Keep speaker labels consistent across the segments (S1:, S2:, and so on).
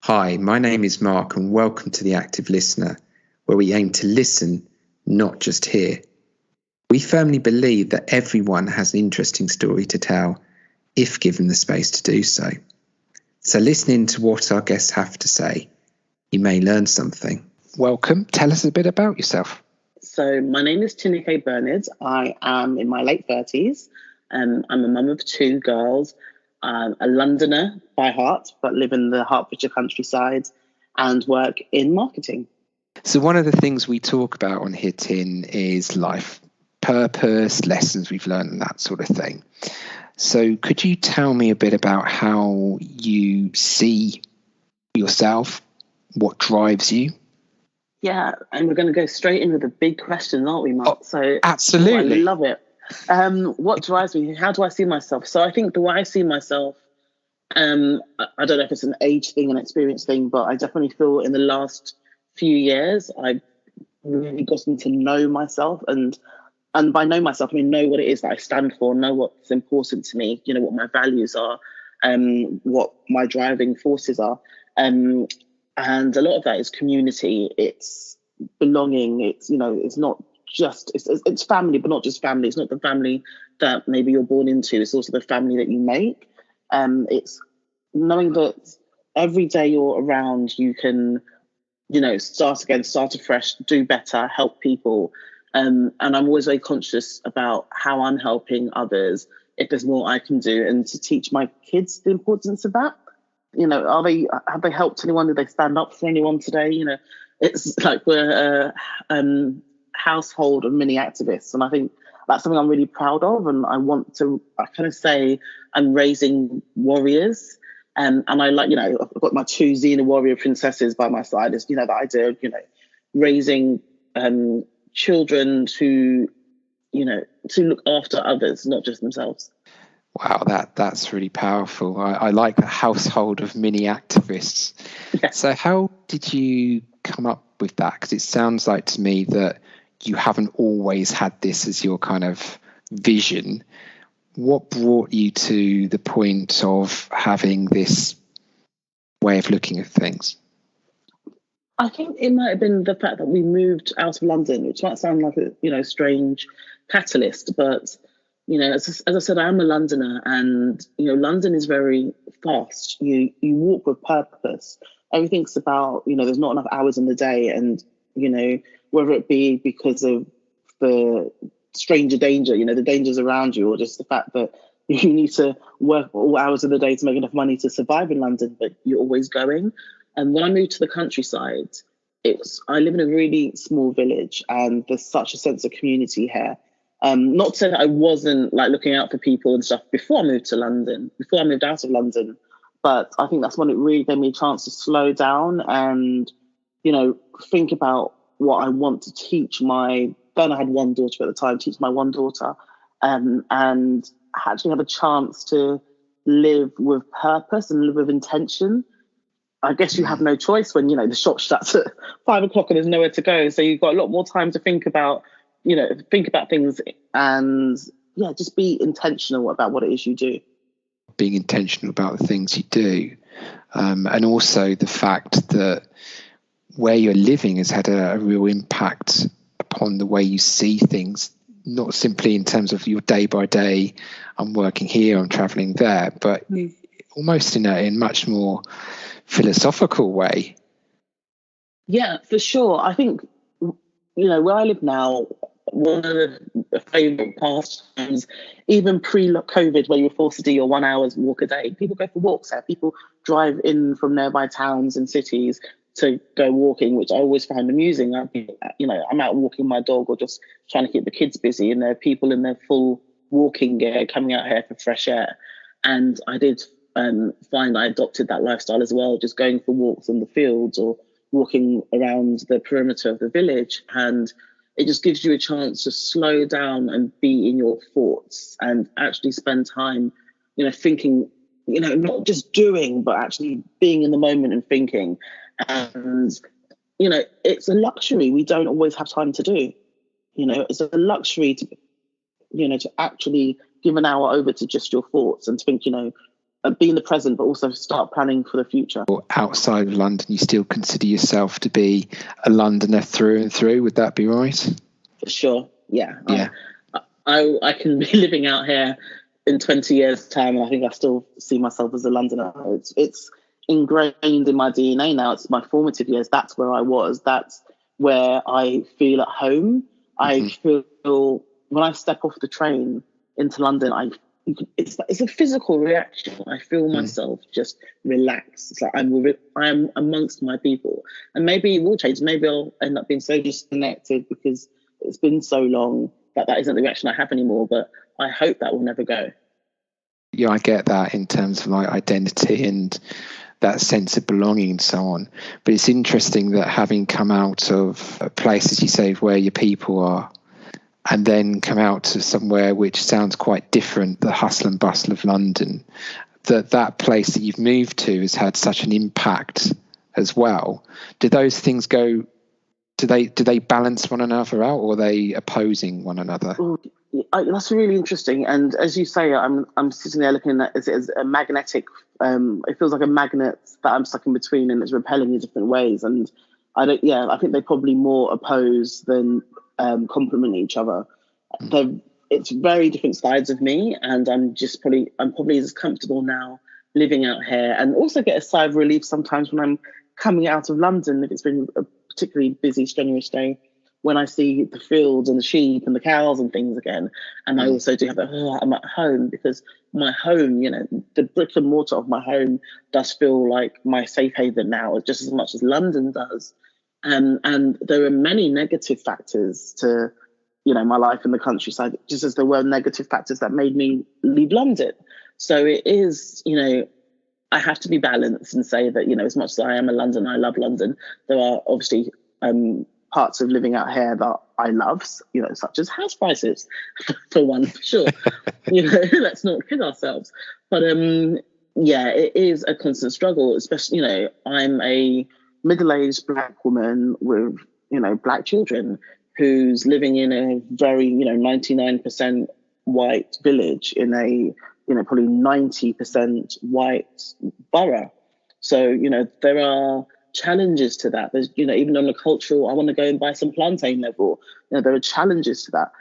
S1: Hi, my name is Mark and welcome to The Active Listener, where we aim to listen, not just hear. We firmly believe that everyone has an interesting story to tell, if given the space to do so. So listen in to what our guests have to say. You may learn something. Welcome. Tell us a bit about yourself.
S2: So my name is Tinuke Bernard. I am in my late 30s. I'm a mum of two girls. I'm a Londoner by heart, but live in the Hertfordshire countryside and work in marketing.
S1: So one of the things we talk about on here, Tin, is life purpose, lessons we've learned and that sort of thing. So could you tell me a bit about how you see yourself, what drives you?
S2: Yeah, and we're going to go straight in with a big question, aren't we, Mark?
S1: So absolutely.
S2: I love it. What drives me? How do I see myself? So I think the way I see myself, I don't know if it's an age thing, an experience thing, but I definitely feel in the last few years, I've really gotten to know myself. And by know myself, I mean, know what it is that I stand for, know what's important to me, you know, what my values are, what my driving forces are. And a lot of that is community, it's belonging, it's, you know, it's not just, it's family, but not just family. It's not the family that maybe you're born into, it's also the family that you make. It's knowing that every day you're around, you can, you know, start again, start afresh, do better, help people. And I'm always very conscious about how I'm helping others, if there's more I can do, and to teach my kids the importance of that. You know, have they helped anyone? Did they stand up for anyone today? You know, it's like we're a household of mini activists. And I think that's something I'm really proud of. And I kind of say I'm raising warriors. And I like, you know, I've got my two Xena warrior princesses by my side. It's, you know, the idea of, you know, raising children to, you know, to look after others, not just themselves.
S1: Wow, that's really powerful. I like the household of mini activists. Yeah. So how did you come up with that? Because it sounds like to me that you haven't always had this as your kind of vision. What brought you to the point of having this way of looking at things?
S2: I think it might have been the fact that we moved out of London, which might sound like a, you know, strange catalyst, but you know, as I said, I am a Londoner, and you know, London is very fast. You walk with purpose. Everything's about, you know, there's not enough hours in the day, and you know, whether it be because of the stranger danger, you know, the dangers around you, or just the fact that you need to work all hours of the day to make enough money to survive in London, but you're always going. And when I moved to the countryside, I live in a really small village, and there's such a sense of community here. Not to say that I wasn't like looking out for people and stuff before I moved out of London, but I think that's when it really gave me a chance to slow down and, you know, think about what I want to teach then I had one daughter at the time, teach my one daughter, and actually have a chance to live with purpose and live with intention. I guess you have no choice when, you know, the shop shuts at 5 o'clock and there's nowhere to go. So you've got a lot more time to think about things and, yeah, just be intentional about what it is you do.
S1: Being intentional about the things you do. And also the fact that where you're living has had a real impact upon the way you see things, not simply in terms of your day by day, I'm working here, I'm traveling there, but almost in a much more philosophical way.
S2: Yeah, for sure. I think, you know, where I live now, one of the favourite pastimes, even pre-COVID, where you were forced to do your 1 hour's walk a day, people go for walks there. People drive in from nearby towns and cities to go walking, which I always found amusing. I'm out walking my dog or just trying to keep the kids busy, and there are people in their full walking gear coming out here for fresh air. And I did find I adopted that lifestyle as well, just going for walks in the fields or walking around the perimeter of the village. And it just gives you a chance to slow down and be in your thoughts and actually spend time, you know, thinking, you know, not just doing, but actually being in the moment and thinking. And, you know, it's a luxury we don't always have time to do. You know, it's a luxury to, you know, to actually give an hour over to just your thoughts and to think, you know, be in the present, but also start planning for the future.
S1: Outside of London, you still consider yourself to be a Londoner through and through. Would that be right?
S2: For sure. Yeah.
S1: Yeah.
S2: I can be living out here in 20 years' time, and I think I still see myself as a Londoner. It's ingrained in my DNA now. It's my formative years. That's where I was. That's where I feel at home. I feel when I step off the train into London, it's a physical reaction. I feel myself just relax. It's like I'm amongst my people, and maybe it will change. Maybe I'll end up being so disconnected because it's been so long that isn't the reaction I have anymore. But I hope that will never go.
S1: Yeah, I get that in terms of like identity and that sense of belonging and so on. But it's interesting that having come out of a place, as you say, where your people are, and then come out to somewhere which sounds quite different, the hustle and bustle of London, that place that you've moved to has had such an impact as well. Do those things go, do they balance one another out, or are they opposing one another?
S2: That's really interesting. And as you say, I'm sitting there looking at it as a magnetic, it feels like a magnet that I'm stuck in between, and it's repelling in different ways. And I think they probably more oppose than complement each other. It's very different sides of me, and I'm probably as comfortable now living out here, and also get a sigh of relief sometimes when I'm coming out of London, if it's been a particularly busy, strenuous day, when I see the fields and the sheep and the cows and things again. And I also do have I'm at home, because my home, the brick and mortar of my home does feel like my safe haven now, just as much as London does. And there are many negative factors to, my life in the countryside, just as there were negative factors that made me leave London. So it is, I have to be balanced and say that, as much as I am a Londoner, I love London, there are obviously parts of living out here that I love, such as house prices, for one, for sure. Let's not kid ourselves. But it is a constant struggle, especially, I'm a middle-aged Black woman with, Black children, who's living in a very, 99% white village in a, probably 90% white borough. So, there are challenges to that. There's, even on a cultural, I want to go and buy some plantain level, there are challenges to that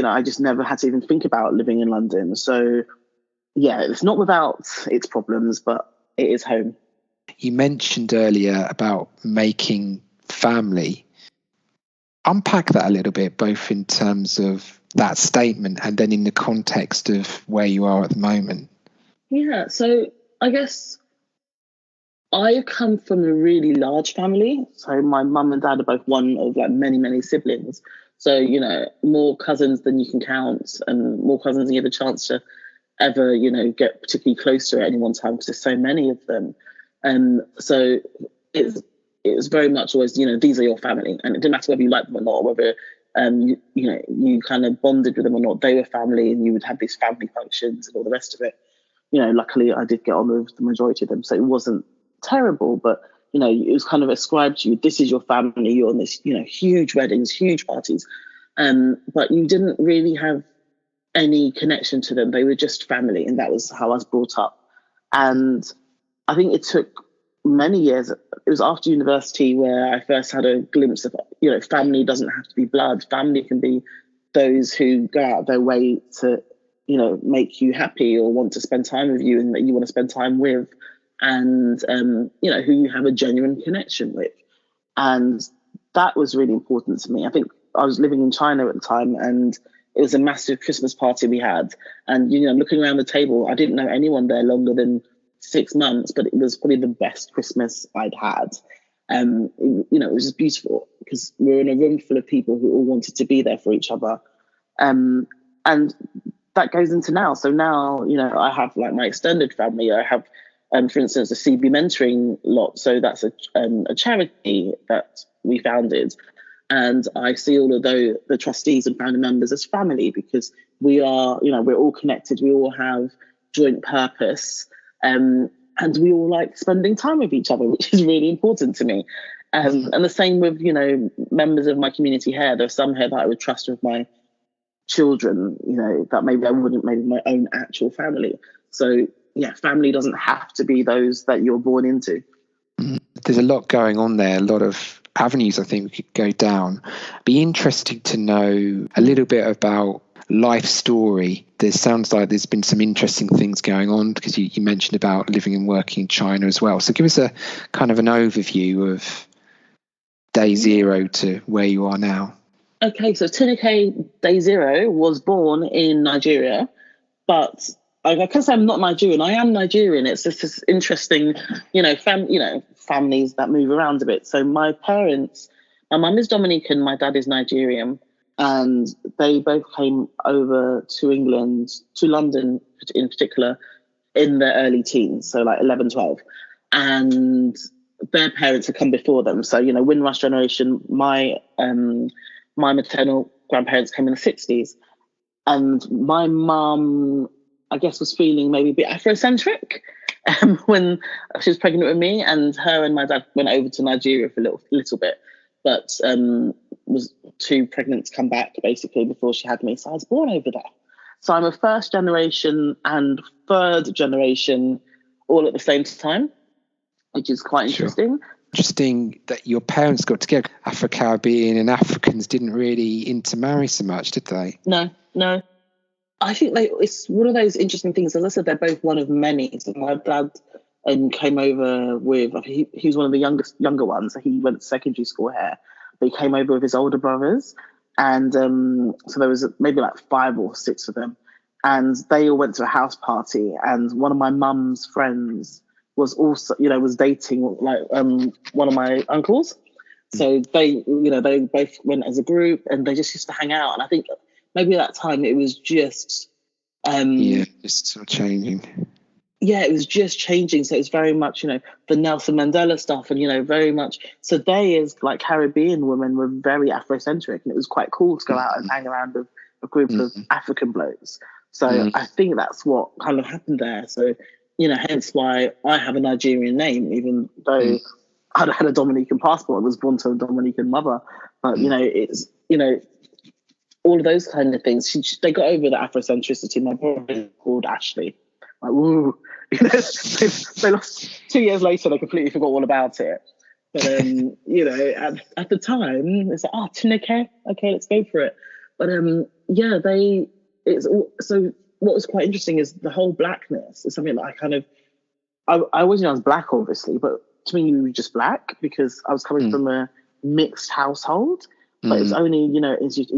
S2: I just never had to even think about living in London. So, it's not without its problems, but it is home.
S1: You mentioned earlier about making family. Unpack that a little bit, both in terms of that statement and then in the context of where you are at the moment.
S2: Yeah, so I guess I come from a really large family. So my mum and dad are both one of like many, many siblings. So, more cousins than you can count, and more cousins than you have a chance to ever, get particularly close to at any one time, because there's so many of them. And so it was very much always, these are your family. And it didn't matter whether you liked them or not, whether, you kind of bonded with them or not, they were family, and you would have these family functions and all the rest of it. Luckily I did get on with the majority of them, so it wasn't terrible, but, it was kind of ascribed to you, this is your family, you're on this, huge weddings, huge parties. But you didn't really have any connection to them. They were just family, and that was how I was brought up. And I think it took many years. It was after university where I first had a glimpse of, family doesn't have to be blood. Family can be those who go out of their way to, make you happy or want to spend time with you and that you want to spend time with, and, who you have a genuine connection with. And that was really important to me. I think I was living in China at the time, and it was a massive Christmas party we had. And, looking around the table, I didn't know anyone there longer than 6 months, but it was probably the best Christmas I'd had. It was just beautiful, because we were in a room full of people who all wanted to be there for each other. And that goes into now. So now, I have like my extended family. I have, for instance, a CB mentoring lot. So that's a charity that we founded. And I see all of the trustees and founder members as family, because we are, we're all connected. We all have joint purpose. And we all like spending time with each other, which is really important to me. And the same with, members of my community here. There's some here that I would trust with my children, that maybe I wouldn't, maybe my own actual family. So, family doesn't have to be those that you're born into.
S1: There's a lot going on there, a lot of avenues I think we could go down. Be interesting to know a little bit about life story. There sounds like there's been some interesting things going on, because you mentioned about living and working in China as well. So give us a kind of an overview of day zero to where you are now.
S2: Okay, so Tinuke Day Zero was born in Nigeria, but because I'm not Nigerian, I am Nigerian. It's just this interesting, families that move around a bit. So my parents, my mum is Dominican, my dad is Nigerian, and they both came over to England, to London in particular, in their early teens, so like 11, 12. And their parents had come before them. So, Windrush generation, my maternal grandparents came in the 60s. And my mum, I guess, was feeling maybe a bit Afrocentric when she was pregnant with me. And her and my dad went over to Nigeria for a little bit, but was too pregnant to come back, basically, before she had me. So I was born over there. So I'm a first generation and third generation all at the same time, which is quite interesting.
S1: Sure. Interesting that your parents got together. Afro-Caribbean and Africans didn't really intermarry so much, did they?
S2: No. I think it's one of those interesting things. As I said, they're both one of many. So my dad came over with, he was one of the younger ones. So he went to secondary school here, but he came over with his older brothers. And so there was maybe like 5 or 6 of them. And they all went to a house party. And one of my mum's friends was also, was dating like one of my uncles. So they both went as a group, and they just used to hang out. And I think maybe at that time it was just
S1: just sort of changing.
S2: Yeah, it was just changing. So it's very much, the Nelson Mandela stuff, and very much. So they, as like Caribbean women, were very Afrocentric, and it was quite cool to go out and hang around with a group of African blokes. So I think that's what kind of happened there. So hence why I have a Nigerian name, even though I had a Dominican passport. I was born to a Dominican mother, but it's all of those kind of things. They got over the Afrocentricity. My brother is called Ashley. Like, woo. They lost 2 years later. They completely forgot all about it. But at the time, it's like, Tinuke, okay, let's go for it. But so what was quite interesting is the whole blackness is something that I always knew I was black, obviously, but to me, you were just black because I was coming from a mixed household. But it's only, in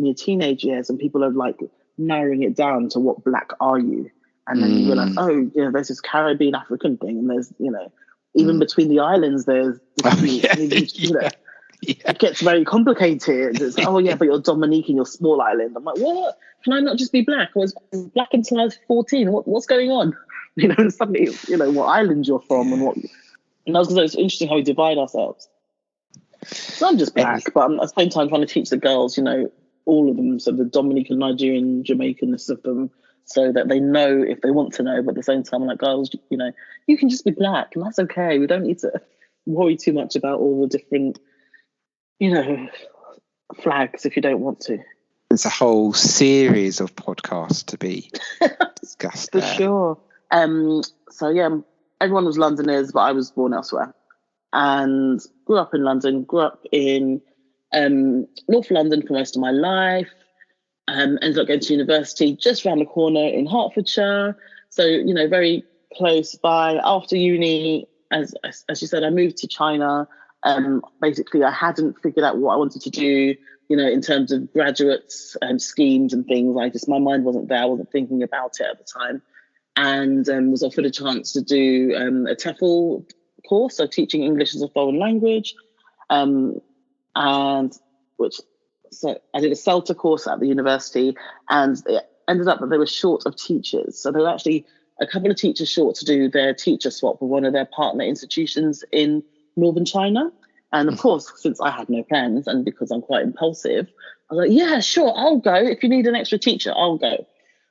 S2: your teenage years, and people are like narrowing it down to what black are you? And then you realize, there's this Caribbean African thing, and there's, even between the islands, there's, it gets very complicated. It's but you're Dominican, you're small island. I'm like, what? Can I not just be black? I was black until I was 14. What's going on? And suddenly, what island you're from and what. And that's because it's interesting how we divide ourselves. So I'm just black, but I'm at the same time trying to teach the girls, all of them, so the Dominican, Nigerian, Jamaicanness of them, so that they know if they want to know. But at the same time, I'm like, girls, you can just be black, and that's okay. We don't need to worry too much about all the different, flags if you don't want to.
S1: There's a whole series of podcasts to be discussed
S2: For sure. Everyone was Londoners, but I was born elsewhere. And grew up in London, grew up in North London for most of my life. Ended up going to university just around the corner in Hertfordshire. So, very close by. After uni, as you said, I moved to China. Basically, I hadn't figured out what I wanted to do, in terms of graduates and schemes and things. My mind wasn't there. I wasn't thinking about it at the time. And was offered a chance to do a TEFL course, so teaching English as a foreign language, so I did a CELTA course at the university, and it ended up that they were short of teachers. So there were actually a couple of teachers short to do their teacher swap with one of their partner institutions in northern China. And of course, since I had no plans and because I'm quite impulsive, I was like, yeah, sure, I'll go. If you need an extra teacher, I'll go.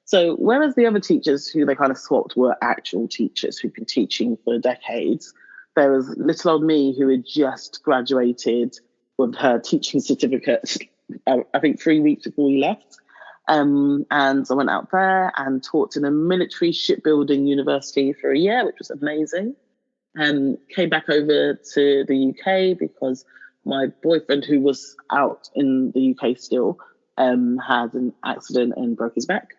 S2: So whereas the other teachers who they kind of swapped were actual teachers who'd been teaching for decades, there was little old me who had just graduated with her teaching certificate, I think 3 weeks before we left. And I went out there and taught in a military shipbuilding university for a year, which was amazing. Came back over to the UK because my boyfriend, who was out in the UK still, had an accident and broke his back.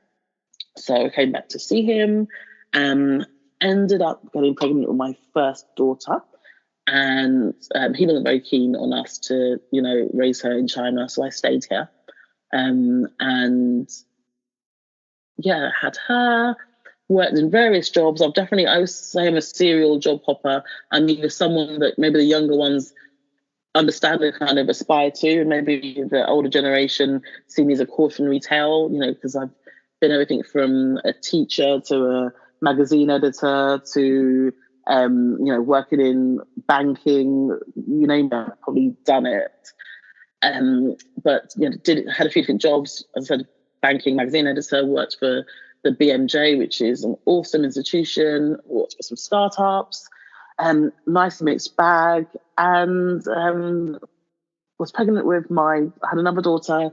S2: So I came back to see him, ended up getting pregnant with my first daughter. And he wasn't very keen on us to, raise her in China. So I stayed here. And yeah, had her, worked in various jobs. I would say I'm a serial job hopper. I'm either someone that maybe the younger ones understand and kind of aspire to, and maybe the older generation see me as a cautionary tale, because I've been everything from a teacher to a magazine editor to, working in banking, you name it, I've probably done it. But had a few different jobs. As I said, banking, magazine editor, worked for the BMJ, which is an awesome institution, worked for some startups, nice mixed bag, and was pregnant had another daughter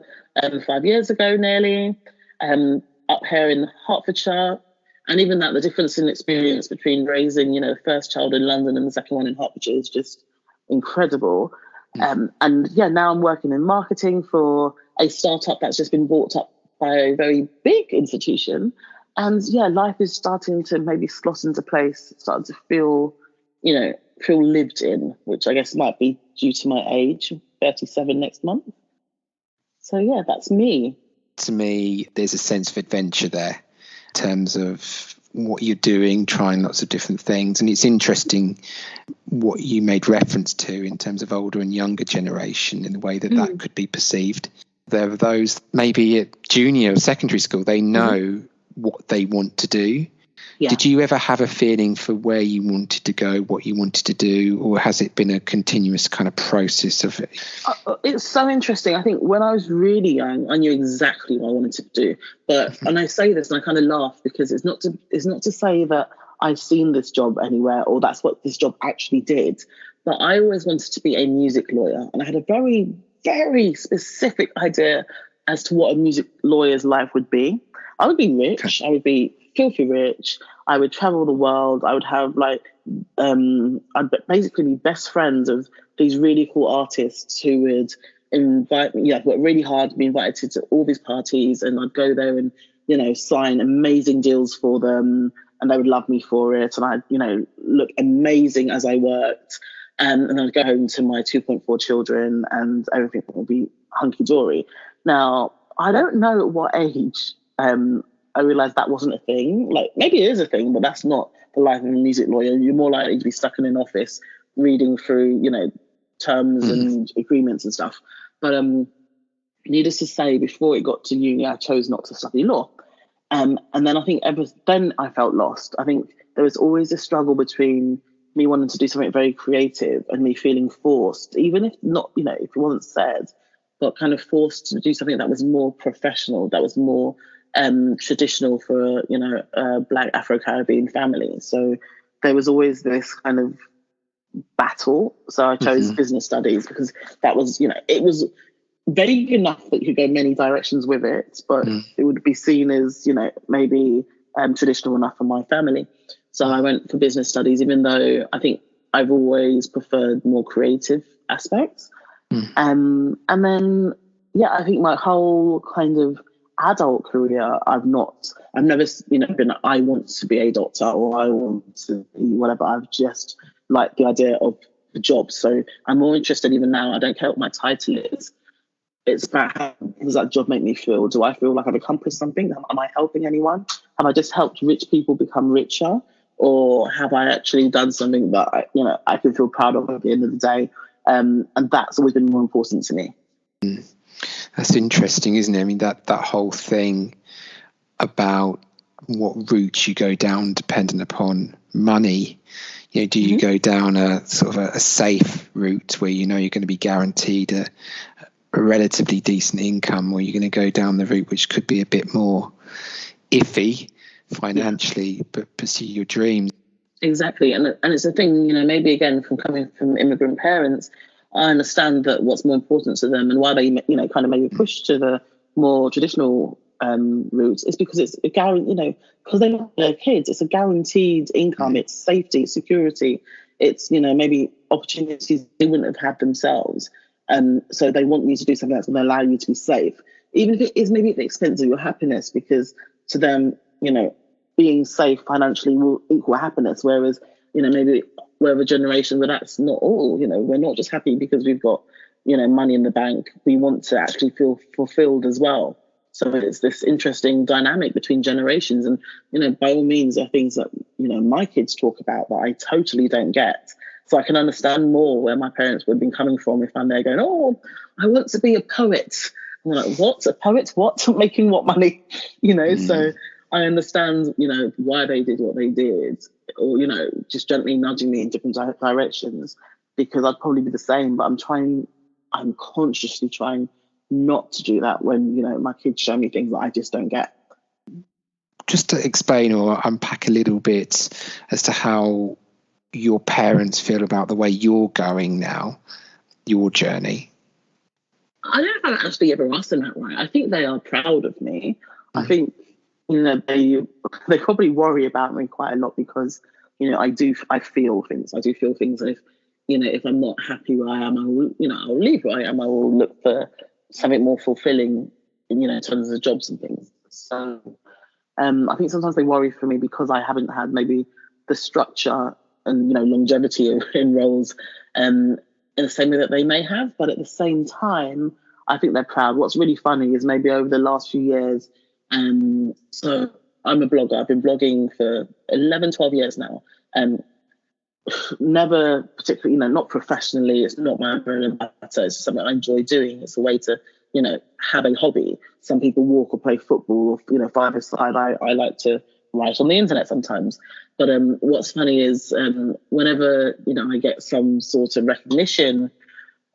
S2: 5 years ago nearly, up here in Hertfordshire. And even that, the difference in experience between raising, the first child in London and the second one in Hertfordshire is just incredible. And yeah, now I'm working in marketing for a startup that's just been bought up by a very big institution. And yeah, life is starting to maybe slot into place, starting to feel lived in, which I guess might be due to my age, 37 next month. So yeah, that's me.
S1: To me, there's a sense of adventure there in terms of what you're doing, trying lots of different things. And it's interesting what you made reference to in terms of older and younger generation in the way that could be perceived. There are those maybe at junior or secondary school, they know what they want to do. Yeah. Did you ever have a feeling for where you wanted to go, what you wanted to do, or has it been a continuous kind of process of it?
S2: It's so interesting. I think when I was really young, I knew exactly what I wanted to do. But and I say this and I kind of laugh because it's not to say that I've seen this job anywhere or that's what this job actually did. But I always wanted to be a music lawyer, and I had a very, very specific idea as to what a music lawyer's life would be. I would be rich. I would be filthy rich. I would travel the world. I would have I'd basically be best friends of these really cool artists who would invite me. Yeah, work really hard to be invited to all these parties, and I'd go there and sign amazing deals for them, and they would love me for it, and I'd look amazing as I worked, and I'd go home to my 2.4 children, and everything would be hunky dory. Now I don't know at what age. I realized that wasn't a thing. Like, maybe it is a thing, but that's not the life of a music lawyer. You're more likely to be stuck in an office reading through, terms and agreements and stuff. But needless to say, before it got to uni, I chose not to study law. And then I think then I felt lost. I think there was always a struggle between me wanting to do something very creative and me feeling forced, even if not, if it wasn't said, but kind of forced to do something that was more professional, that was more traditional for a Black Afro-Caribbean family. So there was always this kind of battle. So I chose business studies because that was it was vague enough that you could go many directions with it, but it would be seen as maybe traditional enough for my family. So I went for business studies, even though I think I've always preferred more creative aspects. And then I think my whole kind of adult career, I've never been I want to be a doctor or I want to be whatever. I've just liked the idea of the job. So I'm more interested even now. I don't care what my title is. It's about how does that job make me feel? Do I feel like I've accomplished something? Am I helping anyone? Have I just helped rich people become richer? Or have I actually done something that I can feel proud of at the end of the day? And that's always been more important to me.
S1: That's interesting, isn't it? I mean, that whole thing about what route you go down dependent upon money. Do you go down a sort of a safe route where you're going to be guaranteed a relatively decent income, or you're going to go down the route which could be a bit more iffy financially, but pursue your dreams?
S2: Exactly. And it's a thing, maybe again from coming from immigrant parents, I understand that what's more important to them and why they, kind of maybe push to the more traditional routes, is because it's a guarantee, because they're not their kids, it's a guaranteed income, it's safety, it's security, it's, maybe opportunities they wouldn't have had themselves. So they want you to do something that's going to allow you to be safe, even if it is maybe at the expense of your happiness, because to them, being safe financially will equal happiness. Whereas, maybe we're a generation where that's not all, we're not just happy because we've got, money in the bank. We want to actually feel fulfilled as well. So it's this interesting dynamic between generations. And, by all means, there are things that, my kids talk about that I totally don't get. So I can understand more where my parents would have been coming from if I'm there going, oh, I want to be a poet. And they're like, what? A poet? What? Making what money? So I understand, why they did what they did, or, just gently nudging me in different directions, because I'd probably be the same. But I'm consciously trying not to do that when, my kids show me things that I just don't get.
S1: Just to explain or unpack a little bit as to how your parents feel about the way you're going now, your journey.
S2: I don't know if I've actually ever asked them that right. I think they are proud of me. I think, they probably worry about me quite a lot because, I feel things. I do feel things. And if I'm not happy where I am, I'll leave where I am. I will look for something more fulfilling, in terms of jobs and things. So I think sometimes they worry for me because I haven't had maybe the structure and, longevity in roles in the same way that they may have. But at the same time, I think they're proud. What's really funny is maybe over the last few years, so I'm a blogger. I've been blogging for 11, 12 years now. Never particularly, not professionally. It's not my bread and butter. It's something I enjoy doing. It's a way to, have a hobby. Some people walk or play football or, five-a-side. I like to write on the internet sometimes. But what's funny is whenever, I get some sort of recognition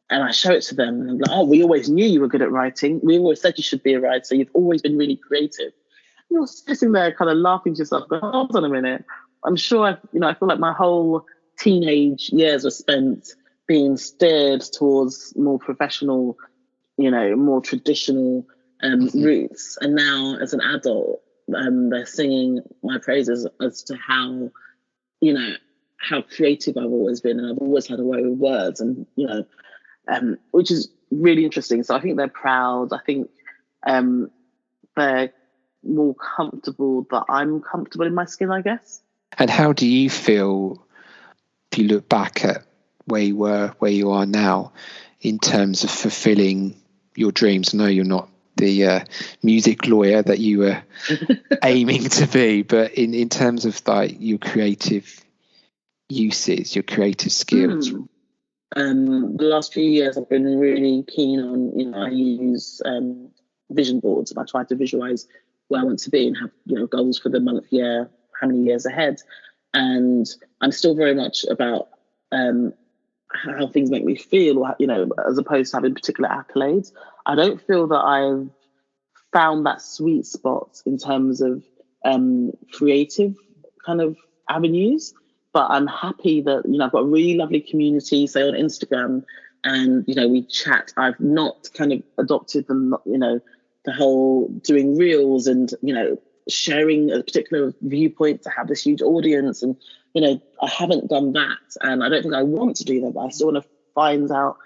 S2: and I show it to them, and I'm like, oh, we always knew you were good at writing. We always said you should be a writer. You've always been really creative. You're sitting there kind of laughing to yourself, going, hold on a minute. I'm sure, I feel like my whole teenage years were spent being steered towards more professional, more traditional routes. And now as an adult, they're singing my praises as to how, how creative I've always been. And I've always had a way with words and, which is really interesting. So I think they're proud. I think they're more comfortable that I'm comfortable in my skin, I guess.
S1: And how do you feel if you look back at where you were, where you are now, in terms of fulfilling your dreams? I know you're not the music lawyer that you were aiming to be, but in terms of like your creative uses, your creative skills.
S2: The last few years I've been really keen on, I use vision boards, and I try to visualize where I want to be and have, goals for the month, year, how many years ahead. And I'm still very much about how things make me feel, or, as opposed to having particular accolades. I don't feel that I've found that sweet spot in terms of creative kind of avenues. But I'm happy that, I've got a really lovely community, say on Instagram, and, we chat. I've not kind of adopted them, the whole doing reels and, sharing a particular viewpoint to have this huge audience. And, I haven't done that. And I don't think I want to do that, but I still want to find out,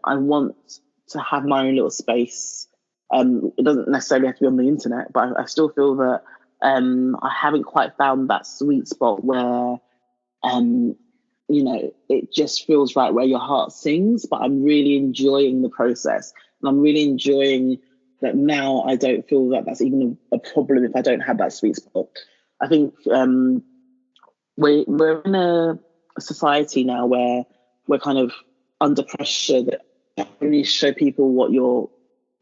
S2: I want to have my own little space. It doesn't necessarily have to be on the internet, but I still feel that I haven't quite found that sweet spot where, it just feels right, where your heart sings. But I'm really enjoying the process, and I'm really enjoying that now. I don't feel that that's even a problem if I don't have that sweet spot. I think we're in a society now where we're kind of under pressure that really show people what you're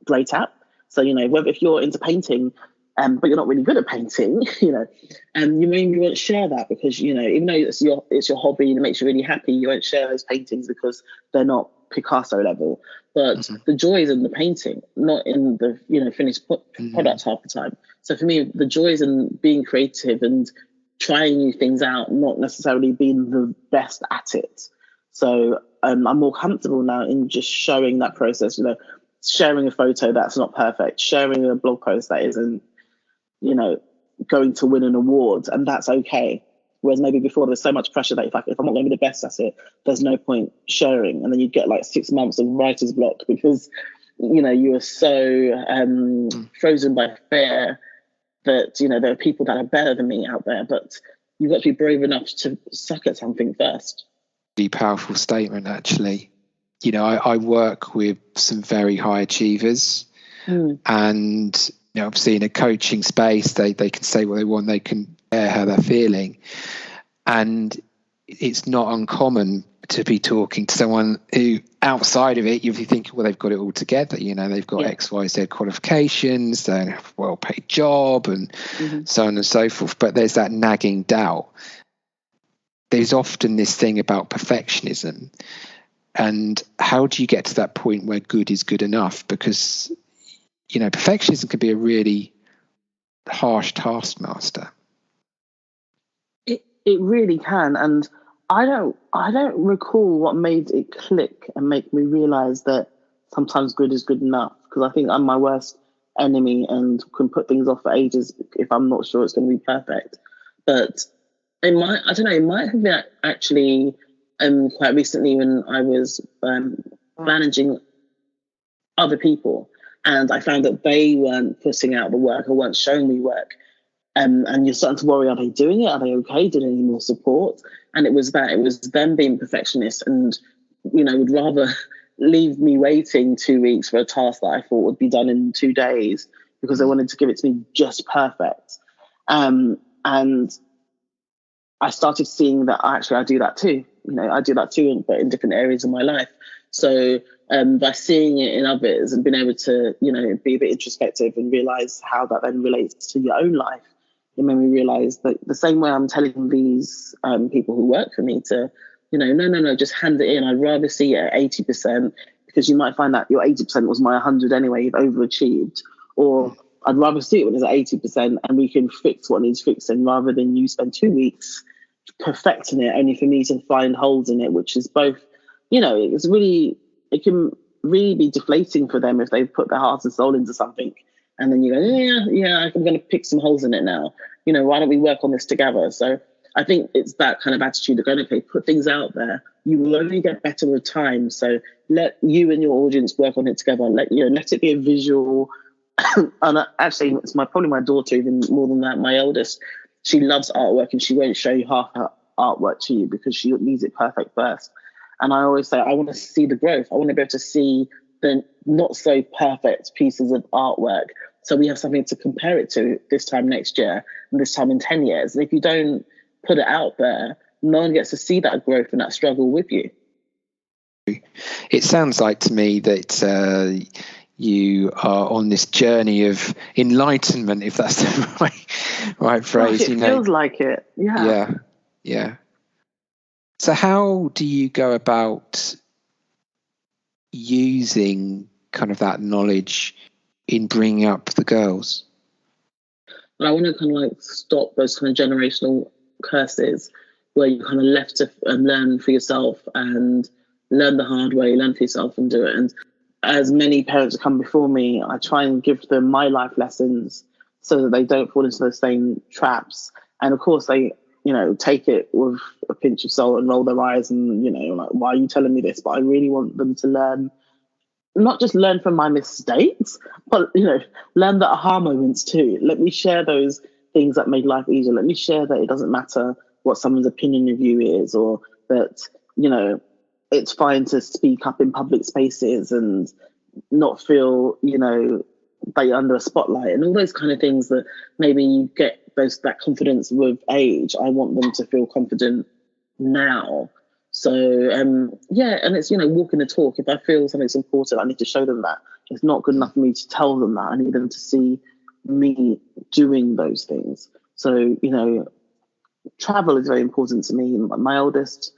S2: great at. So, whether if you're into painting, but you're not really good at painting, and you maybe won't share that because, even though it's your hobby and it makes you really happy, you won't share those paintings because they're not Picasso level. But the joy is in the painting, not in the, finished product half the time. So for me, the joy is in being creative and trying new things out, not necessarily being the best at it. So I'm more comfortable now in just showing that process, sharing a photo that's not perfect, sharing a blog post that isn't, going to win an award, and that's okay. Whereas maybe before there's so much pressure that if I'm not going to be the best at it, there's no point sharing. And then you get like 6 months of writer's block because, you are so frozen by fear that, there are people that are better than me out there. But you've got to be brave enough to suck at something first.
S1: Really powerful statement, actually. I work with some very high achievers, and obviously in a coaching space, they can say what they want, they can air how they're feeling, and it's not uncommon to be talking to someone who outside of it you'd be thinking, well, they've got it all together, they've got XYZ qualifications, they have a well-paid job, and so on and so forth, but there's that nagging doubt. There's often this thing about perfectionism, and how do you get to that point where good is good enough? Because perfectionism can be a really harsh taskmaster.
S2: It really can, and I don't recall what made it click and make me realize that sometimes good is good enough, because I think I'm my worst enemy and can put things off for ages if I'm not sure it's going to be perfect. But it might have been actually quite recently when I was managing other people, and I found that they weren't putting out the work or weren't showing me work. And you're starting to worry, are they doing it? Are they okay? Do they need more support? And it was them being perfectionists and, would rather leave me waiting 2 weeks for a task that I thought would be done in 2 days because they wanted to give it to me just perfect. And I started seeing that actually I do that too. I do that too, but in different areas of my life. So by seeing it in others and being able to, be a bit introspective and realize how that then relates to your own life, it made me realize that the same way I'm telling these people who work for me to, no, just hand it in. I'd rather see it at 80%, because you might find that your 80% was my 100 anyway, you've overachieved. Or I'd rather see it when it's at 80% and we can fix what needs fixing, rather than you spend 2 weeks perfecting it only for me to find holes in it, which is both, it can really be deflating for them if they put their heart and soul into something. And then you go, I'm going to pick some holes in it now. Why don't we work on this together? So I think it's that kind of attitude of going, okay, put things out there. You will only get better with time. So let you and your audience work on it together. Let it be a visual. And actually, it's probably my daughter even more than that. My eldest, she loves artwork and she won't show you half her artwork to you because she needs it perfect first. And I always say, I want to see the growth. I want to be able to see the not so perfect pieces of artwork, so we have something to compare it to this time next year and this time in 10 years. And if you don't put it out there, no one gets to see that growth and that struggle with you.
S1: It sounds like to me that you are on this journey of enlightenment, if that's the right phrase.
S2: Gosh, it feels like it.
S1: Yeah. So how do you go about using kind of that knowledge in bringing up the girls?
S2: I want to kind of stop those kind of generational curses where you're kind of left to learn for yourself and learn the hard way, learn for yourself and do it. And as many parents have come before me, I try and give them my life lessons so that they don't fall into those same traps. And of course they, take it with a pinch of salt and roll their eyes and, why are you telling me this? But I really want them to learn, not just learn from my mistakes, but, learn the aha moments too. Let me share those things that made life easier. Let me share that it doesn't matter what someone's opinion of you is, or that, it's fine to speak up in public spaces and not feel, that you're under a spotlight, and all those kind of things that maybe you get that confidence with age. I want them to feel confident now. So, and it's, walking the talk. If I feel something's important, I need to show them that. It's not good enough for me to tell them that. I need them to see me doing those things. So, travel is very important to me. My oldest,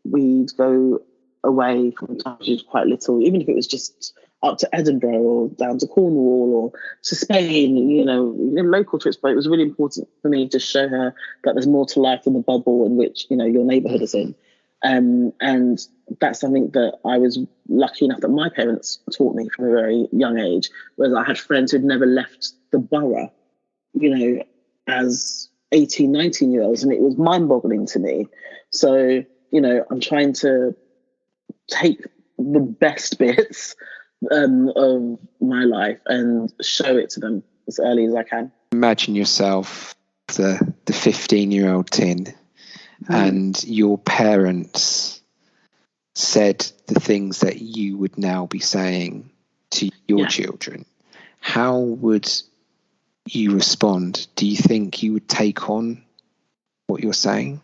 S2: we'd go away from the time she was quite little, even if it was just up to Edinburgh or down to Cornwall or to Spain, local trips. But it was really important for me to show her that there's more to life than the bubble in which, your neighbourhood is in. And that's something that I was lucky enough that my parents taught me from a very young age, whereas I had friends who'd never left the borough, as 18, 19-year-olds, and it was mind-boggling to me. So, I'm trying to take the best bits of my life and show it to them as early as I can.
S1: Imagine yourself the 15-year-old Tin, and your parents said the things that you would now be saying to your children. How would you respond? Do you think you would take on what you're saying?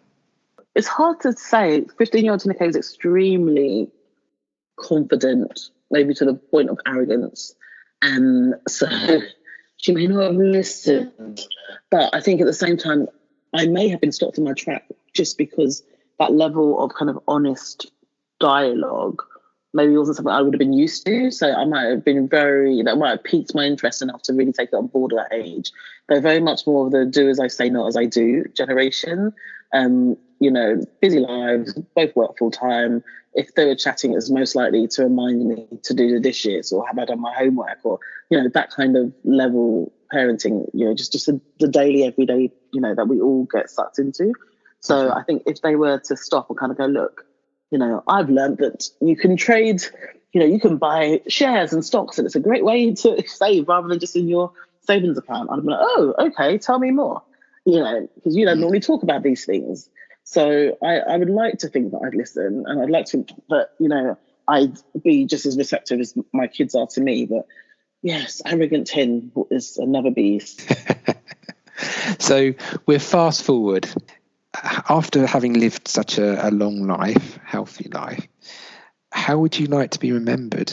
S2: It's hard to say. 15-year-old Tinuke is extremely confident, maybe to the point of arrogance. And so she may not have listened. But I think at the same time, I may have been stopped in my track just because that level of kind of honest dialogue maybe wasn't something I would have been used to. So I might have been that might have piqued my interest enough to really take it on board at that age. They're very much more of the do as I say, not as I do generation. Busy lives, both work full time. If they were chatting, it's most likely to remind me to do the dishes or have I done my homework or, that kind of level parenting, just the daily, everyday, that we all get sucked into. So I think if they were to stop and kind of go, look, I've learned that you can trade, you can buy shares and stocks and it's a great way to save rather than just in your savings account. I'd be like, oh, okay, tell me more, because you don't normally talk about these things. So I would like to think that I'd listen, and I'd like to think that, I'd be just as receptive as my kids are to me. But yes, arrogant Tin is another beast.
S1: So we're fast forward. After having lived such a long life, healthy life, how would you like to be remembered?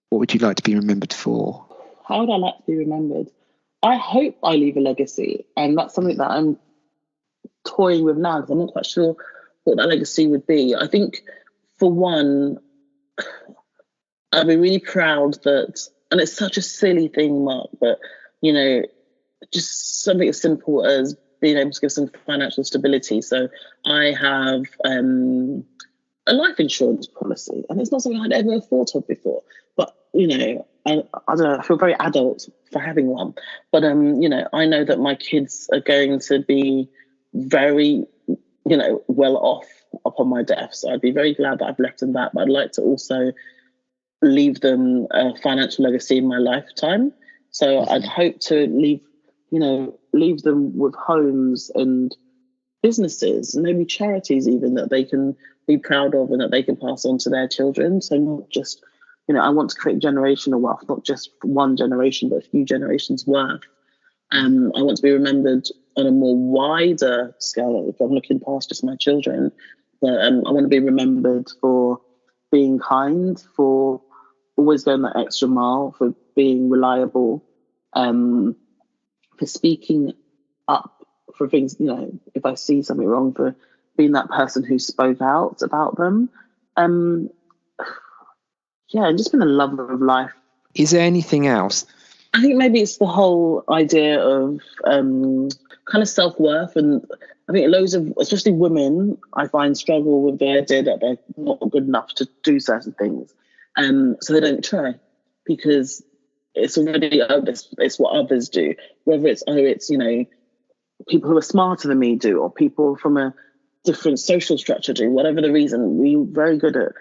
S1: What would you like to be remembered for?
S2: How would I like to be remembered? I hope I leave a legacy, and that's something that I'm toying with now because I'm not quite sure what that legacy would be. I think, for one, I'd be really proud that, and it's such a silly thing, Mark, but, just something as simple as being able to give some financial stability. So I have a life insurance policy, and it's not something I'd ever thought of before. But, I don't know, I feel very adult for having one. But, I know that my kids are going to be very, well off upon my death. So I'd be very glad that I've left them that. But I'd like to also leave them a financial legacy in my lifetime. So I'd hope to leave them with homes and businesses and maybe charities even that they can be proud of and that they can pass on to their children. So not just, I want to create generational wealth, not just one generation, but a few generations worth. I want to be remembered on a more wider scale. If I'm looking past just my children, but I want to be remembered for being kind, for always going that extra mile, for being reliable, for speaking up for things, if I see something wrong, for being that person who spoke out about them. And just being a lover of life.
S1: Is there anything else?
S2: I think maybe it's the whole idea of kind of self-worth. And I think loads of, especially women, I find struggle with the idea that they're not good enough to do certain things. So they don't try because it's already, it's what others do. Whether it's, people who are smarter than me do, or people from a different social structure do, whatever the reason, we're very good at,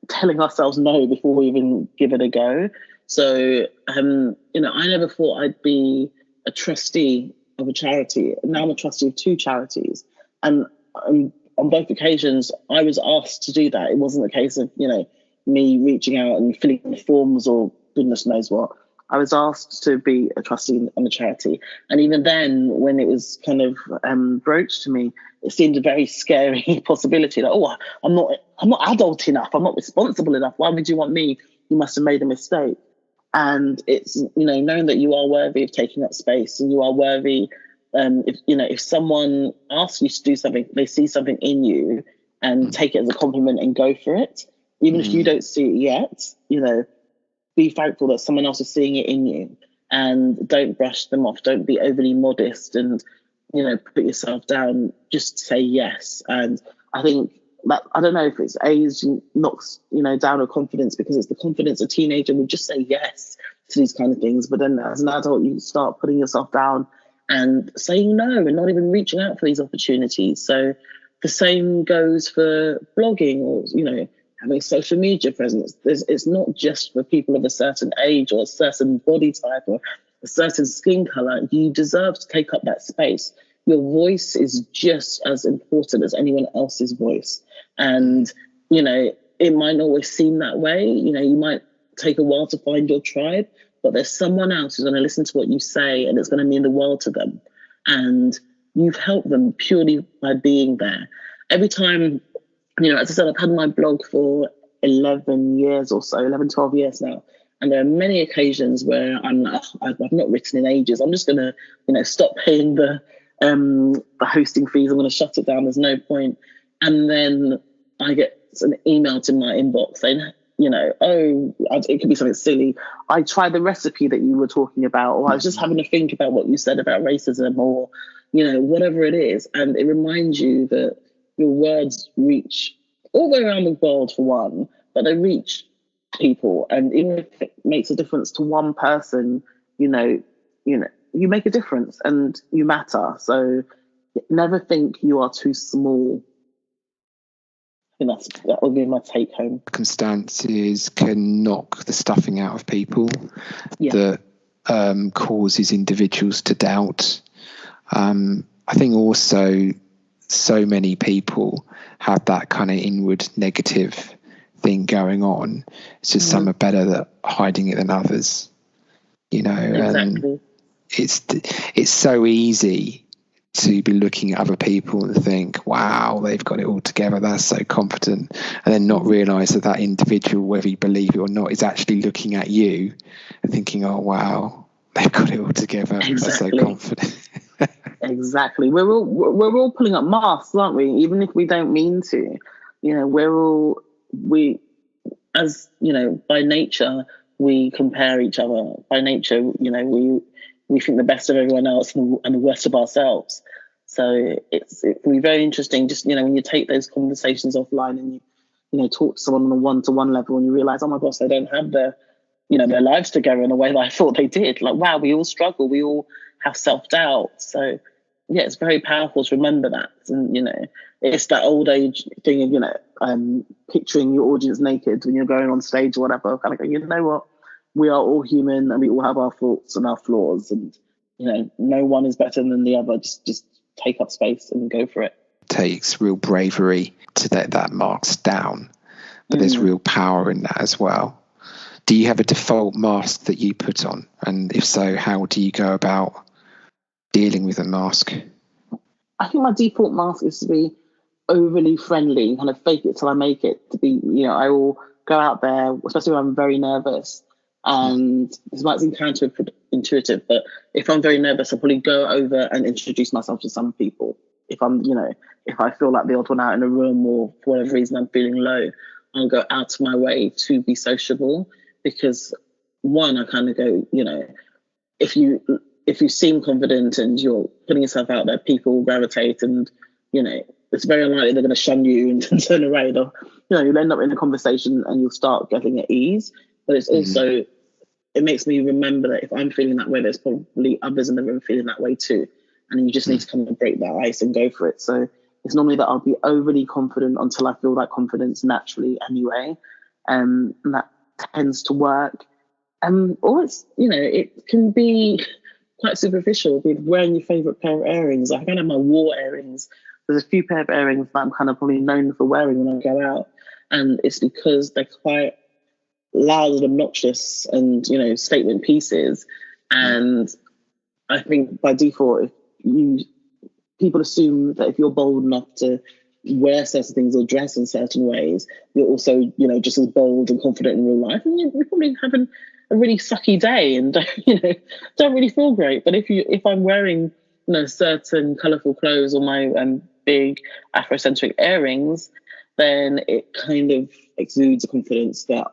S2: telling ourselves no before we even give it a go. So, I never thought I'd be a trustee of a charity. Now I'm a trustee of two charities. And on both occasions, I was asked to do that. It wasn't a case of, me reaching out and filling the forms or goodness knows what. I was asked to be a trustee on a charity. And even then, when it was kind of broached to me, it seemed a very scary possibility. Like, I'm not adult enough. I'm not responsible enough. Why would you want me? You must have made a mistake. And it's, knowing that you are worthy of taking up space and you are worthy, if someone asks you to do something, they see something in you and take it as a compliment and go for it. Even if you don't see it yet, be thankful that someone else is seeing it in you, and don't brush them off. Don't be overly modest and, put yourself down. Just say yes. And I think that, I don't know if it's age knocks, down her confidence, because it's the confidence a teenager would just say yes to these kind of things. But then as an adult, you start putting yourself down and saying no and not even reaching out for these opportunities. So the same goes for blogging, or, having a social media presence. It's not just for people of a certain age or a certain body type or a certain skin color. You deserve to take up that space. Your voice is just as important as anyone else's voice. And, it might not always seem that way. You might take a while to find your tribe, but there's someone else who's going to listen to what you say, and it's going to mean the world to them. And you've helped them purely by being there. Every time, as I said, I've had my blog for 11 years or so, 11, 12 years now. And there are many occasions where I've not written in ages. I'm just going to, stop paying the hosting fees. I'm going to shut it down. There's no point. And then I get an email to my inbox saying, it could be something silly. I tried the recipe that you were talking about, or I was just having to think about what you said about racism, or, whatever it is. And it reminds you that your words reach all the way around the world, for one, but they reach people. And even if it makes a difference to one person, you make a difference and you matter. So never think you are too small. I think that would be my take home.
S1: Circumstances can knock the stuffing out of people that causes individuals to doubt. I think also so many people have that kind of inward negative thing going on. It's just some are better at hiding it than others,
S2: Exactly.
S1: And it's so easy to be looking at other people and think, wow, they've got it all together, they're so confident, and then not realize that individual, whether you believe it or not, is actually looking at you and thinking, oh wow, they've got it all together.
S2: Exactly.
S1: They're so confident.
S2: Exactly. We're all pulling up masks, aren't we? Even if we don't mean to. By nature, we compare each other. By nature, we think the best of everyone else and the worst of ourselves. So it can be very interesting, just, when you take those conversations offline and you talk to someone on a one-to-one level, and you realize, oh my gosh, they don't have their lives together in the way that I thought they did. Like, wow, we all struggle. We all have self-doubt. So yeah, it's very powerful to remember that. And, it's that old age thing of, picturing your audience naked when you're going on stage or whatever, kind of going, you know what? We are all human and we all have our faults and our flaws, and, no one is better than the other. Just take up space and go for it.
S1: It takes real bravery to let that mask down, but there's real power in that as well. Do you have a default mask that you put on? And if so, how do you go about dealing with a mask?
S2: I think my default mask is to be overly friendly, kind of fake it till I make it. To be, I will go out there, especially when I'm very nervous. And this might seem counterintuitive, but if I'm very nervous, I'll probably go over and introduce myself to some people. If I'm, if I feel like the odd one out in a room, or for whatever reason I'm feeling low, I'll go out of my way to be sociable. Because one, I kind of go, if you seem confident and you're putting yourself out there, people will gravitate, and, it's very unlikely they're going to shun you and turn away. You'll end up in a conversation and you'll start getting at ease. But it's also, it makes me remember that if I'm feeling that way, there's probably others in the room feeling that way too. And you just need to kind of break that ice and go for it. So it's normally that I'll be overly confident until I feel that confidence naturally anyway. And that tends to work. Or it's, it can be quite superficial, with wearing your favourite pair of earrings. I kind of have my war earrings. There's a few pair of earrings that I'm kind of probably known for wearing when I go out. And it's because they're quite loud and obnoxious and, statement pieces. And I think by default, people assume that if you're bold enough to wear certain things or dress in certain ways, you're also, just as bold and confident in real life. And you're probably having a really sucky day and, don't really feel great. But if I'm wearing, certain colourful clothes or my big Afrocentric earrings, then it kind of exudes a confidence that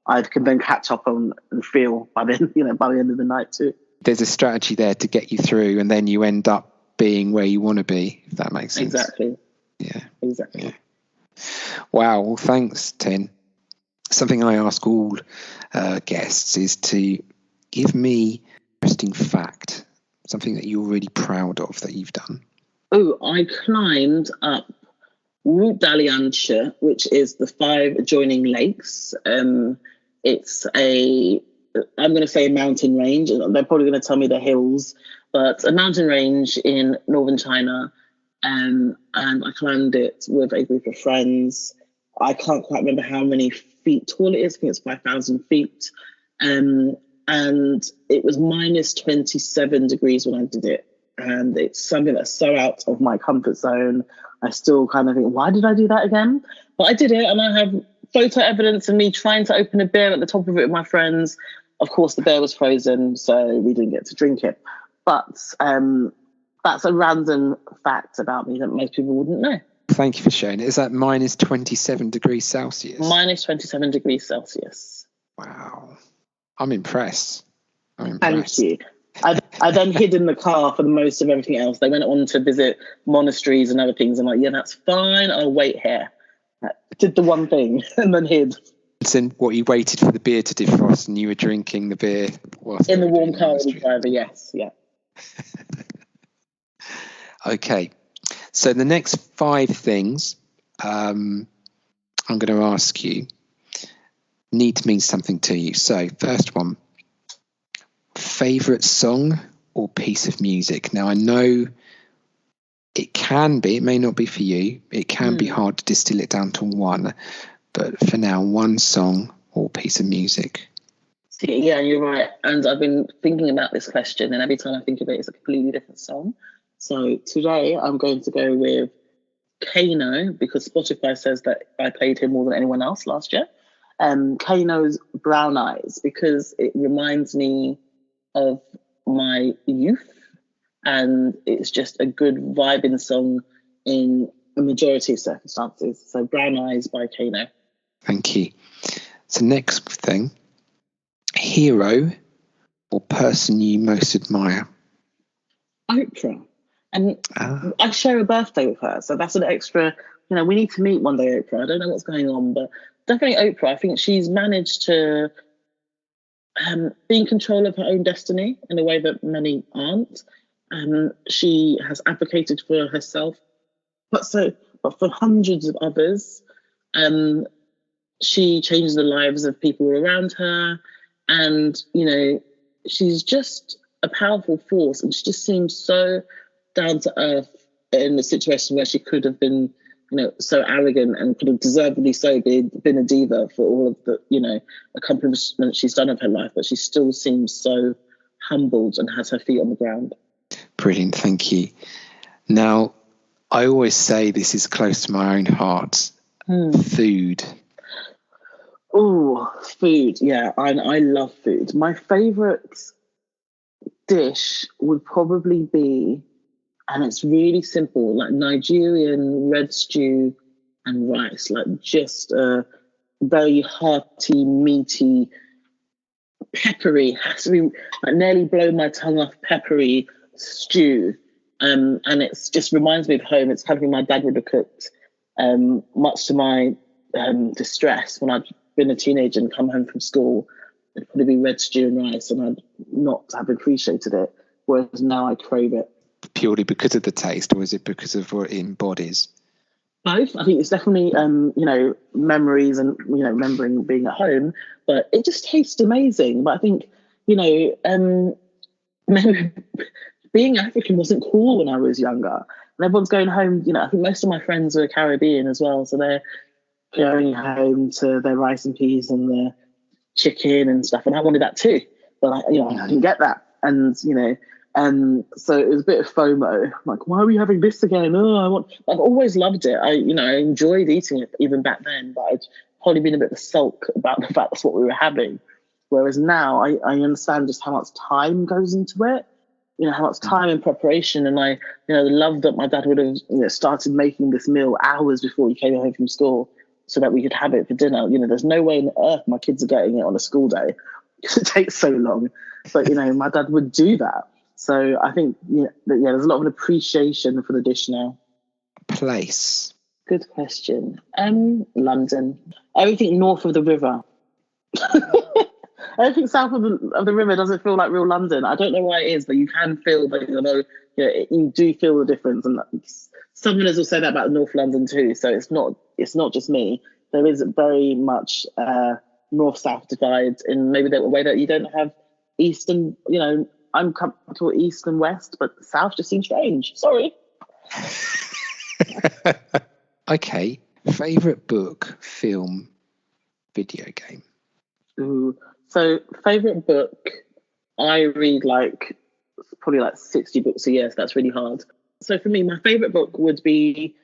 S2: I can then catch up on and feel by the end of the night too.
S1: There's a strategy there to get you through, and then you end up being where you want to be, if that makes sense.
S2: Exactly.
S1: Yeah.
S2: Exactly.
S1: Yeah. Wow. Well, thanks, Tin. Something I ask all guests is to give me an interesting fact, something that you're really proud of that you've done.
S2: Oh, I climbed up Route d'Alliance, which is the 5 adjoining lakes. It's I'm going to say a mountain range. They're probably going to tell me the hills, but a mountain range in northern China. And I climbed it with a group of friends. I can't quite remember how many feet tall it is. I think it's 5,000 feet. And it was minus 27 degrees when I did it. And it's something that's so out of my comfort zone. I still kind of think, why did I do that again? But I did it, and I have photo evidence of me trying to open a beer at the top of it with my friends. Of course, the beer was frozen, so we didn't get to drink it. But that's a random fact about me that most people wouldn't know.
S1: Thank you for sharing it. Is that minus 27 degrees Celsius?
S2: Minus 27 degrees Celsius.
S1: Wow. I'm impressed.
S2: Thank you. I then hid in the car for the most of everything else. They went on to visit monasteries and other things. I'm like, yeah, that's fine. I'll wait here. I did the one thing and then hid.
S1: So what, you waited for the beer to defrost and you were drinking the beer
S2: in the warm car with the driver? Yes, yeah.
S1: Okay. So the next 5 things I'm going to ask you need to mean something to you. So first one, favourite song or piece of music? Now, I know it may not be for you. It can be hard to distill it down to one. But for now, one song or piece of music.
S2: Yeah, you're right. And I've been thinking about this question, and every time I think of it, it's a completely different song. So today I'm going to go with Kano, because Spotify says that I played him more than anyone else last year. Kano's Brown Eyes, because it reminds me of my youth, and it's just a good vibing song in a majority of circumstances. So Brown Eyes by Kano.
S1: Thank you. So next thing, hero or person you most admire?
S2: Oprah. And I share a birthday with her, so that's an extra, we need to meet one day, Oprah. I don't know what's going on, but definitely Oprah. I think she's managed to be in control of her own destiny in a way that many aren't. She has advocated for herself, but for hundreds of others. She changed the lives of people around her, and she's just a powerful force, and she just seems so down to earth in a situation where she could have been so arrogant and could have deservedly so been a diva for all of the accomplishments she's done of her life, but she still seems so humbled and has her feet on the ground.
S1: Brilliant, thank you. Now, I always say this is close to my own heart. Food.
S2: Oh, food. Yeah, I love food. My favourite dish would probably be, and it's really simple, like Nigerian red stew and rice, like just a very hearty, meaty, peppery, has to be like nearly blow my tongue off, peppery stew. And it just reminds me of home. It's something my dad would have cooked, much to my distress when I'd been a teenager and come home from school. It'd probably be red stew and rice, and I'd not have appreciated it, whereas now I crave it.
S1: Purely because of the taste, or is it because of what it embodies?
S2: Both. I think it's definitely, memories and, remembering being at home, but it just tastes amazing. But I think, being African wasn't cool when I was younger. And everyone's going home, I think most of my friends are Caribbean as well. So they're going home to their rice and peas and their chicken and stuff. And I wanted that too. But I didn't get that. And, so it was a bit of FOMO. Like, why are we having this again? I've always loved it. I enjoyed eating it even back then, but I'd probably been a bit of a sulk about the fact that's what we were having. Whereas now I understand just how much time goes into it, how much time and preparation. And the love that my dad would have started making this meal hours before he came home from school so that we could have it for dinner. There's no way on earth my kids are getting it on a school day because it takes so long. But, my dad would do that. So I think, there's a lot of appreciation for the dish now.
S1: Place.
S2: Good question. London. Everything north of the river. Everything south of the river doesn't feel like real London. I don't know why it is, but you can feel that, you do feel the difference. And Southerners will say that about North London too. So it's not just me. There is very much north-south divide in maybe the way that you don't have east and, I'm comfortable east and west, but south just seems strange. Sorry.
S1: Okay. Favorite book, film, video game?
S2: Ooh. So favorite book, I read probably 60 books a year, so that's really hard. So for me, my favorite book would be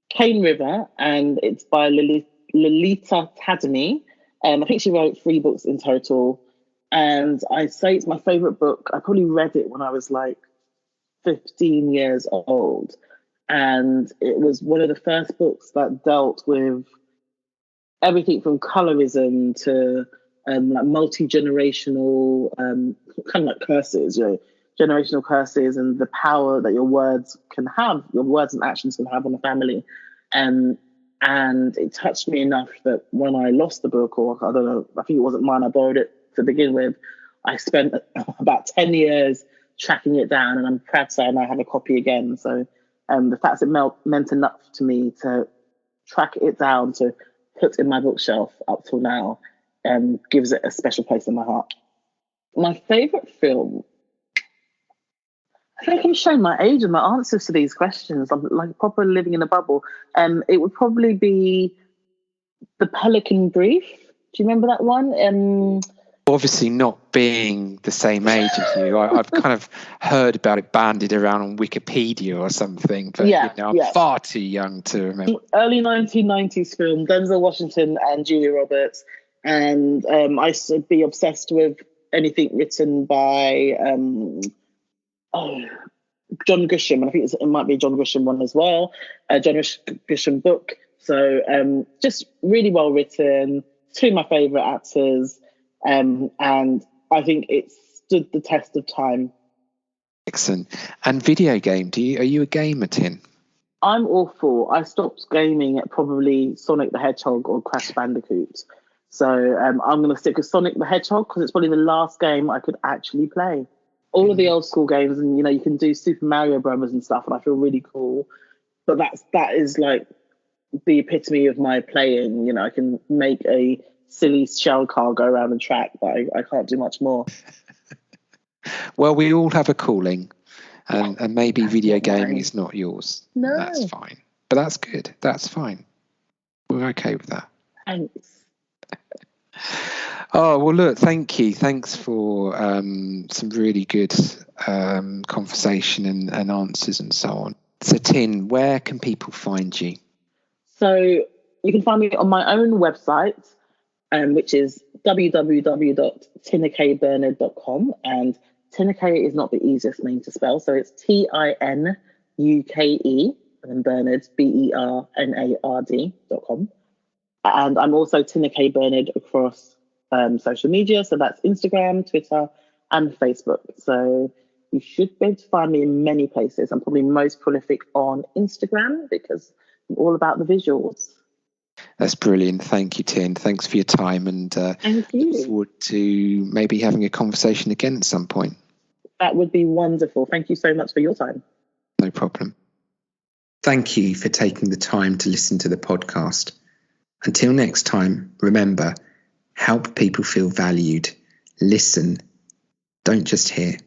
S2: Cane River, and it's by Lolita Tademy. I think she wrote 3 books in total. And I say it's my favorite book. I probably read it when I was 15 years old. And it was one of the first books that dealt with everything from colorism to multi-generational kind of curses, generational curses, and the power that your words can have, your words and actions can have on a family. And it touched me enough that when I lost the book, or I don't know, I think it wasn't mine, I borrowed it to begin with, I spent about 10 years tracking it down, and I'm proud to say I now have a copy again. So the fact that it meant enough to me to track it down, to put in my bookshelf up till now, gives it a special place in my heart. My favourite film, I feel like I'm showing my age and my answers to these questions. I'm like proper living in a bubble. It would probably be The Pelican Brief. Do you remember that one?
S1: Obviously not being the same age as you, I've kind of heard about it bandied around on Wikipedia or something, but I'm far too young to remember.
S2: Early 1990s film, Denzel Washington and Julia Roberts. And I used to be obsessed with anything written by John Grisham. And I think it might be a John Grisham one as well, a John Grisham book. So just really well written, 2 of my favourite actors. And I think it stood the test of time.
S1: Excellent. And video game, are you a gamer, Tin?
S2: I'm awful. I stopped gaming at probably Sonic the Hedgehog or Crash Bandicoot. So I'm going to stick with Sonic the Hedgehog because it's probably the last game I could actually play. All of the old school games, and you can do Super Mario Brothers and stuff, and I feel really cool. But that is like the epitome of my playing. I can make a silly shell car go around the track, but I can't do much more.
S1: Well, we all have a calling, and maybe video gaming is not yours.
S2: No,
S1: that's fine. But that's good. That's fine. We're okay with that.
S2: Thanks.
S1: Oh, well, look, thank you. Thanks for some really good conversation and answers and so on. So, Tin, where can people find you? So
S2: you can find me on my own website, which is www.tinukebernard.com. And Tinuke is not the easiest name to spell. So it's Tinuke, and then Bernard, Bernard.com. And I'm also Tinuke Bernard across social media. So that's Instagram, Twitter, and Facebook. So you should be able to find me in many places. I'm probably most prolific on Instagram because I'm all about the visuals.
S1: That's brilliant. Thank you, Tin. Thanks for your time, and
S2: Thank you.
S1: Look forward to maybe having a conversation again at some point.
S2: That would be wonderful. Thank you so much for your time.
S1: No problem. Thank you for taking the time to listen to the podcast. Until next time, remember, help people feel valued. Listen, don't just hear.